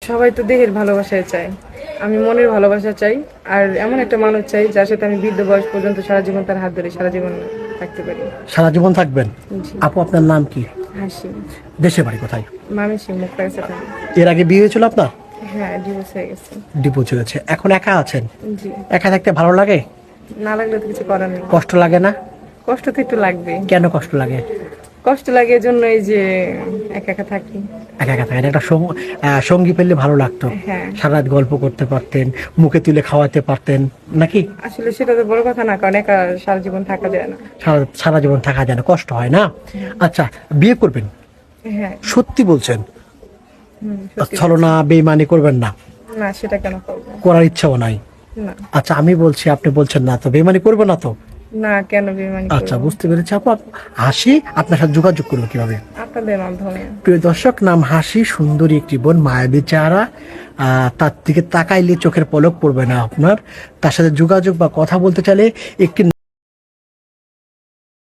সবাই তো দেহের ভালোবাসায় চায়, আমি মনের ভালোবাসা চাই। আর এমন একটা মানুষ চাই যার সাথে আমি বৃদ্ধ বয়স পর্যন্ত সারা জীবন তার হাত ধরে সারা জীবন থাকতে পারি। সারা জীবন থাকবেন? জি। আপু আপনার নাম কি? হাসি। দেশে বাড়ি কোথায়? মামি মুখ কাছে থাকে। এর আগে বিয়ে হয়েছিল আপনার? হ্যাঁ, ডিভোর্স হয়ে গেছে। ডিভোর্স হয়েছে, এখন একা আছেন? জি। একা থাকতে ভালো লাগে? না লাগলে তো কিছু করার নেই। কষ্ট লাগে না? কষ্ট তো একটু লাগবে। কেন কষ্ট লাগে? কষ্ট লাগে এজন্য এই যে একা একা থাকি। একা একা থাকেন, একটা সঙ্গী পেলে ভালো লাগতো। হ্যাঁ। সারা রাত গল্প করতে পারতেন, মুখে তুলে খাওয়াতে পারতেন নাকি? আসলে সেটা তো বড় কথা না, কারণ একা সারা জীবন থাকা যায় না। সারা জীবন থাকা যায় না, কষ্ট হয় না? আচ্ছা, বিয়ে করবেন? হ্যাঁ। সত্যি বলছেন? সত্যি। ছলনা বেইমানি করবেন না? না, সেটা কেন করবো? করার ইচ্ছাও নাই? না। আচ্ছা, আমি বলছি আপনি বলছেন না, তো বেইমানি করবো না তো? না, কেন বেমানি আচ্ছা, করবো? বুঝতে পেরেছি আপু। হাসি আপনার সাথে যোগাযোগ করবো কিভাবে? আপনাদের মাধ্যমে। প্রিয় দর্শক, নাম হাসি, সুন্দরী একটি বোন, মায়াবী চেহারা, তার দিকে তাকাইলে চোখের পলক পড়বে না আপনার। তার সাথে যোগাযোগ বা কথা বলতে চাইলে একটি